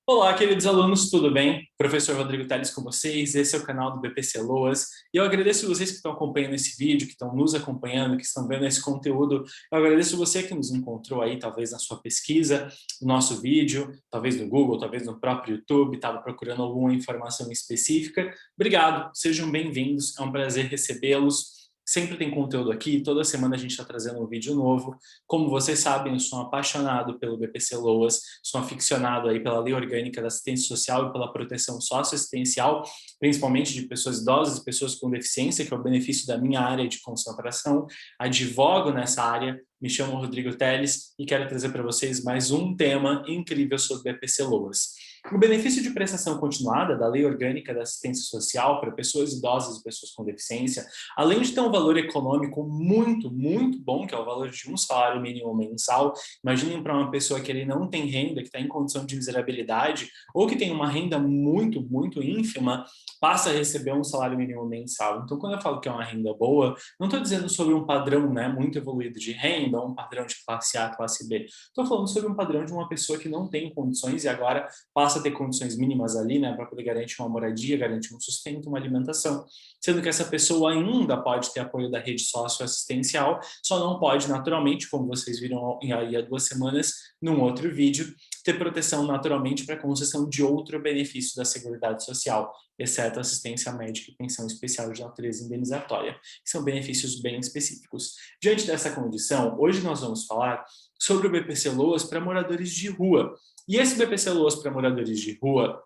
Olá, queridos alunos, tudo bem? Professor Rodrigo Telles com vocês, esse é o canal do BPC Loas e eu agradeço vocês que estão acompanhando esse vídeo, que estão nos acompanhando, que estão vendo esse conteúdo. Eu agradeço você que nos encontrou aí, talvez na sua pesquisa, no nosso vídeo, talvez no Google, talvez no próprio YouTube, estava procurando alguma informação específica. Obrigado, sejam bem-vindos, é um prazer recebê-los. Sempre tem conteúdo aqui, toda semana a gente está trazendo um vídeo novo. Como vocês sabem, eu sou um apaixonado pelo BPC Loas, sou aficionado aí pela Lei Orgânica da Assistência Social e pela proteção socioassistencial, principalmente de pessoas idosas e pessoas com deficiência, que é o benefício da minha área de concentração. Advogo nessa área, me chamo Rodrigo Telles e quero trazer para vocês mais um tema incrível sobre BPC Loas. O benefício de prestação continuada da Lei Orgânica da Assistência Social para pessoas idosas e pessoas com deficiência, além de ter um valor econômico muito bom, que é o valor de um salário mínimo mensal. Imaginem para uma pessoa que ele não tem renda, que está em condição de miserabilidade, ou que tem uma renda muito ínfima, passa a receber um salário mínimo mensal. Então, quando eu falo que é uma renda boa, não estou dizendo sobre um padrão, né, muito evoluído de renda, ou um padrão de classe A, classe B. Estou falando sobre um padrão de uma pessoa que não tem condições e agora passa a ter condições mínimas ali, né, para poder garantir uma moradia, garantir um sustento, uma alimentação. Sendo que essa pessoa ainda pode ter apoio da rede socioassistencial, só não pode, naturalmente, como vocês viram aí há 2 semanas, num outro vídeo, ter proteção naturalmente para concessão de outro benefício da Seguridade Social, exceto assistência médica e pensão especial de natureza indenizatória, que são benefícios bem específicos. Diante dessa condição, hoje nós vamos falar sobre o BPC Loas para moradores de rua. E esse BPC Loas para moradores de rua,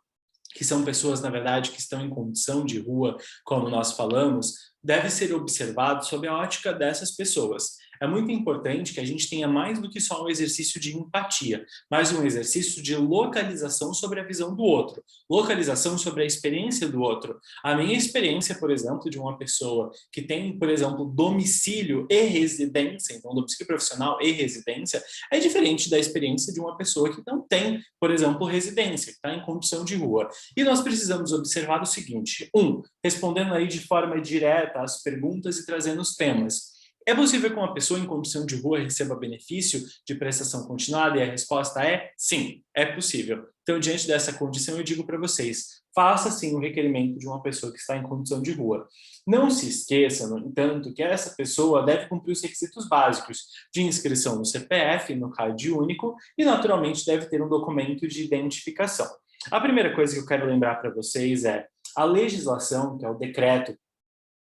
que são pessoas, na verdade, que estão em condição de rua, como nós falamos, deve ser observado sob a ótica dessas pessoas. É muito importante que a gente tenha mais do que só um exercício de empatia, mas um exercício de localização sobre a visão do outro, localização sobre a experiência do outro. A minha experiência, por exemplo, de uma pessoa que tem, por exemplo, domicílio e residência, então domicílio profissional e residência, é diferente da experiência de uma pessoa que não tem, por exemplo, residência, que está em condição de rua. E nós precisamos observar o seguinte: respondendo aí de forma direta às perguntas e trazendo os temas. É possível que uma pessoa em condição de rua receba benefício de prestação continuada? E a resposta é sim, é possível. Então, diante dessa condição, eu digo para vocês, faça sim o requerimento de uma pessoa que está em condição de rua. Não se esqueça, no entanto, que essa pessoa deve cumprir os requisitos básicos de inscrição no CPF, no CAD único, e naturalmente deve ter um documento de identificação. A primeira coisa que eu quero lembrar para vocês é a legislação, que é o decreto,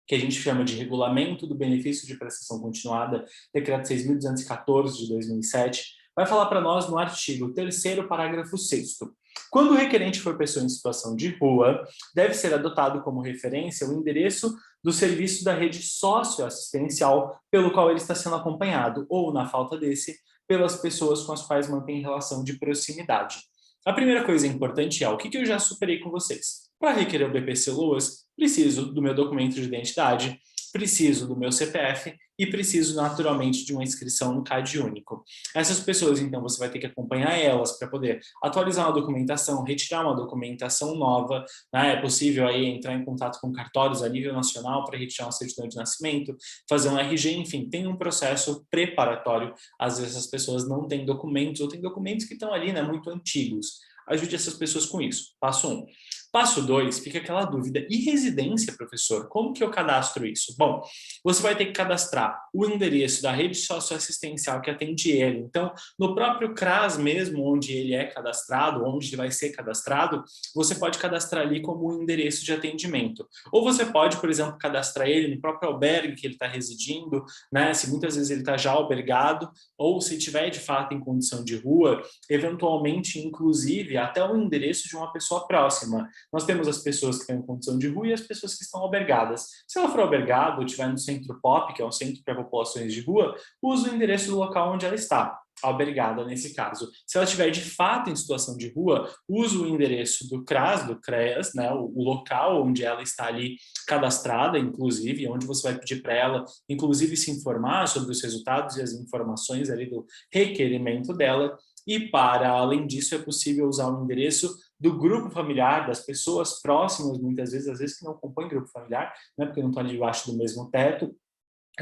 que a gente chama de Regulamento do Benefício de Prestação Continuada, Decreto 6.214 de 2007, vai falar para nós no artigo 3º, parágrafo 6º. Quando o requerente for pessoa em situação de rua, deve ser adotado como referência o endereço do serviço da rede socioassistencial pelo qual ele está sendo acompanhado, ou, na falta desse, pelas pessoas com as quais mantém relação de proximidade. A primeira coisa importante é o que eu já superei com vocês. Para requerer o BPC Loas, preciso do meu documento de identidade, preciso do meu CPF e preciso naturalmente de uma inscrição no CAD único. Essas pessoas, então, você vai ter que acompanhar elas para poder atualizar uma documentação, retirar uma documentação nova, né? É possível aí entrar em contato com cartórios a nível nacional para retirar uma certidão de nascimento, fazer um RG, enfim, tem um processo preparatório. Às vezes as pessoas não têm documentos ou têm documentos que estão ali, né, muito antigos. Ajude essas pessoas com isso. Passo 1. Passo 2, fica aquela dúvida. E residência, professor? Como que eu cadastro isso? Bom, você vai ter que cadastrar o endereço da rede socioassistencial que atende ele. Então, no próprio CRAS mesmo, onde ele é cadastrado, onde ele vai ser cadastrado, você pode cadastrar ali como um endereço de atendimento. Ou você pode, por exemplo, cadastrar ele no próprio albergue que ele está residindo, né? Se muitas vezes ele está já albergado, ou se tiver de fato em condição de rua, eventualmente, inclusive, até o endereço de uma pessoa próxima. Nós temos as pessoas que estão em condição de rua e as pessoas que estão albergadas. Se ela for albergada ou estiver no centro POP, que é um centro para populações de rua, use o endereço do local onde ela está, albergada nesse caso. Se ela estiver de fato em situação de rua, use o endereço do CRAS, do CREAS, né, o local onde ela está ali cadastrada, inclusive, onde você vai pedir para ela, inclusive, se informar sobre os resultados e as informações ali do requerimento dela. E, para além disso, é possível usar o endereço do grupo familiar, das pessoas próximas, muitas vezes, às vezes que não compõem grupo familiar, né, porque não estão ali debaixo do mesmo teto,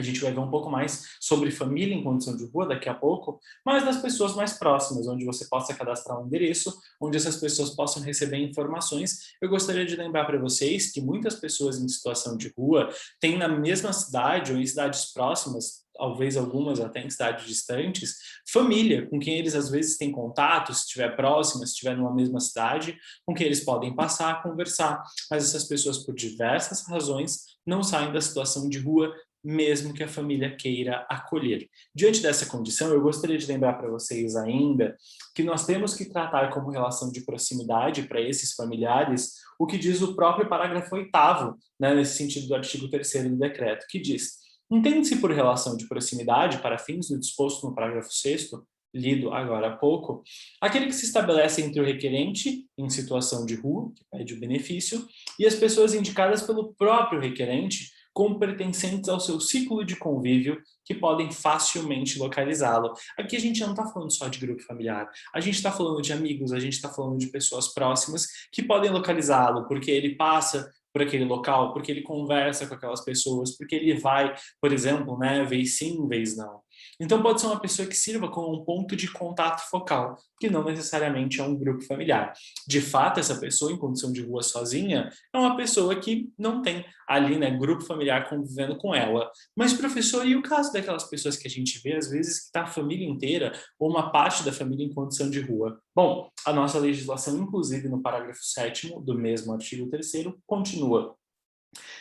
A gente vai ver um pouco mais sobre família em condição de rua daqui a pouco, mas das pessoas mais próximas, onde você possa cadastrar um endereço, onde essas pessoas possam receber informações. Eu gostaria de lembrar para vocês que muitas pessoas em situação de rua têm na mesma cidade ou em cidades próximas, talvez algumas até em cidades distantes, família, com quem eles às vezes têm contato, se estiver próxima, se estiver numa mesma cidade, com quem eles podem passar, conversar. Mas essas pessoas, por diversas razões, não saem da situação de rua, mesmo que a família queira acolher. Diante dessa condição, eu gostaria de lembrar para vocês ainda que nós temos que tratar como relação de proximidade para esses familiares o que diz o próprio parágrafo 8º, né, nesse sentido do artigo 3º do decreto, que diz: entende-se por relação de proximidade, para fins do disposto no parágrafo 6º, lido agora há pouco, aquele que se estabelece entre o requerente em situação de rua, que pede o benefício, e as pessoas indicadas pelo próprio requerente como pertencentes ao seu ciclo de convívio, que podem facilmente localizá-lo. Aqui a gente não está falando só de grupo familiar, a gente está falando de amigos, a gente está falando de pessoas próximas que podem localizá-lo, porque ele passa por aquele local, porque ele conversa com aquelas pessoas, porque ele vai, por exemplo, né, vez sim, vez não. Então pode ser uma pessoa que sirva como um ponto de contato focal, que não necessariamente é um grupo familiar. De fato, essa pessoa em condição de rua sozinha é uma pessoa que não tem ali, né, grupo familiar convivendo com ela. Mas, professor, e o caso daquelas pessoas que a gente vê, às vezes, que está a família inteira ou uma parte da família em condição de rua? Bom, a nossa legislação, inclusive no parágrafo 7º do mesmo artigo 3º, continua: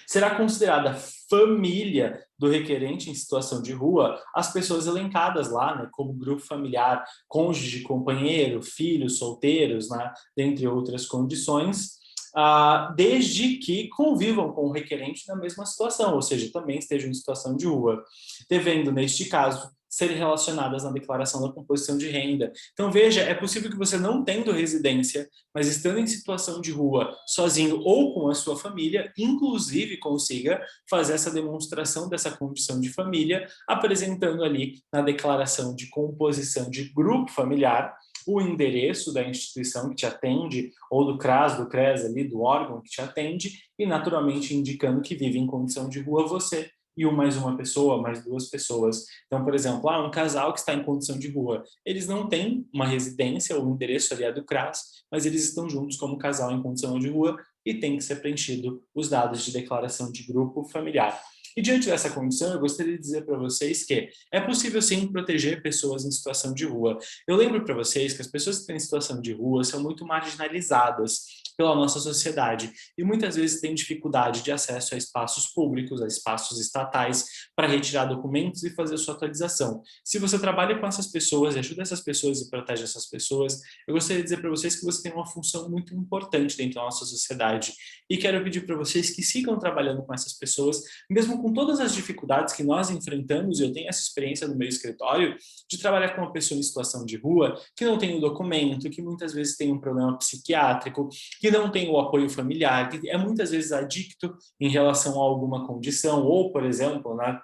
será considerada família do requerente em situação de rua as pessoas elencadas lá, né, como grupo familiar, cônjuge, companheiro, filhos, solteiros, né, dentre outras condições, desde que convivam com o requerente na mesma situação, ou seja, também estejam em situação de rua, devendo, neste caso, serem relacionadas na declaração da composição de renda. Então, veja, é possível que você não tendo residência, mas estando em situação de rua, sozinho ou com a sua família, inclusive consiga fazer essa demonstração dessa condição de família, apresentando ali na declaração de composição de grupo familiar o endereço da instituição que te atende, ou do CRAS, do CRES ali, do órgão que te atende, e naturalmente indicando que vive em condição de rua você e mais uma pessoa, mais duas pessoas. Então, por exemplo, um casal que está em condição de rua, eles não têm uma residência, o endereço ali é do CRAS, mas eles estão juntos como casal em condição de rua e tem que ser preenchido os dados de declaração de grupo familiar. E diante dessa condição, eu gostaria de dizer para vocês que é possível sim proteger pessoas em situação de rua. Eu lembro para vocês que as pessoas que estão em situação de rua são muito marginalizadas pela nossa sociedade e muitas vezes têm dificuldade de acesso a espaços públicos, a espaços estatais, para retirar documentos e fazer sua atualização. Se você trabalha com essas pessoas, ajuda essas pessoas e protege essas pessoas, eu gostaria de dizer para vocês que você tem uma função muito importante dentro da nossa sociedade e quero pedir para vocês que sigam trabalhando com essas pessoas, mesmo com todas as dificuldades que nós enfrentamos, e eu tenho essa experiência no meu escritório, de trabalhar com uma pessoa em situação de rua que não tem o documento, que muitas vezes tem um problema psiquiátrico, que não tem o apoio familiar, que é muitas vezes adicto em relação a alguma condição, ou, por exemplo, né,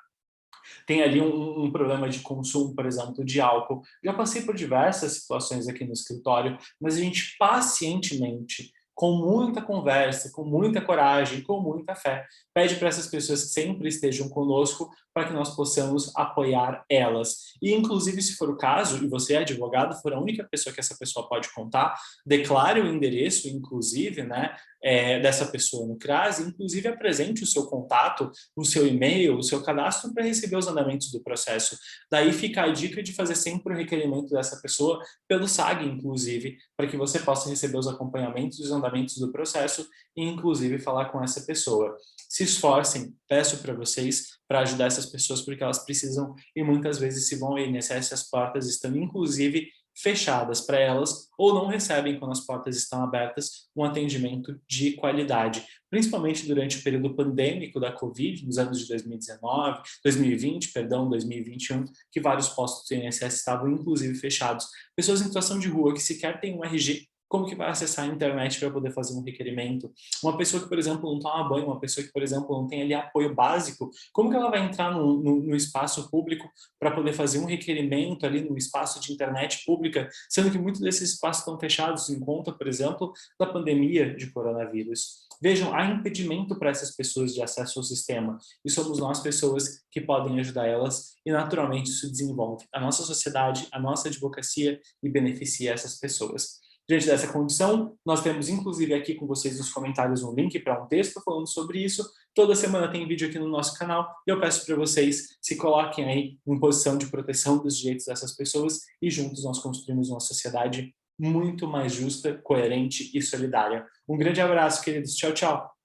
tem ali um problema de consumo, por exemplo, de álcool. Já passei por diversas situações aqui no escritório, mas a gente pacientemente, com muita conversa, com muita coragem, com muita fé, pede para essas pessoas que sempre estejam conosco para que nós possamos apoiar elas. E, inclusive, se for o caso, e você é advogado, for a única pessoa que essa pessoa pode contar, declare o endereço, inclusive, né, dessa pessoa no CRAS, inclusive apresente o seu contato, o seu e-mail, o seu cadastro para receber os andamentos do processo. Daí fica a dica de fazer sempre o requerimento dessa pessoa pelo SAG, inclusive, para que você possa receber os acompanhamentos e os andamentos do processo e, inclusive, falar com essa pessoa. Se esforcem, peço para vocês, para ajudar essas pessoas, porque elas precisam e muitas vezes se vão ao INSS, as portas estão, inclusive, fechadas para elas ou não recebem, quando as portas estão abertas, um atendimento de qualidade, principalmente durante o período pandêmico da Covid, nos anos de 2019, 2020, perdão, 2021, que vários postos do INSS estavam inclusive fechados. Pessoas em situação de rua que sequer têm um RG como que vai acessar a internet para poder fazer um requerimento? Uma pessoa que, por exemplo, não toma banho, uma pessoa que, por exemplo, não tem ali apoio básico, como que ela vai entrar no espaço público para poder fazer um requerimento ali no espaço de internet pública, sendo que muitos desses espaços estão fechados em conta, por exemplo, da pandemia de coronavírus? Vejam, há impedimento para essas pessoas de acesso ao sistema, e somos nós pessoas que podem ajudar elas, e naturalmente isso desenvolve a nossa sociedade, a nossa advocacia e beneficia essas pessoas. Diante dessa condição, nós temos inclusive aqui com vocês nos comentários um link para um texto falando sobre isso. Toda semana tem vídeo aqui no nosso canal e eu peço para vocês se coloquem aí em posição de proteção dos direitos dessas pessoas e juntos nós construímos uma sociedade muito mais justa, coerente e solidária. Um grande abraço, queridos. Tchau, tchau.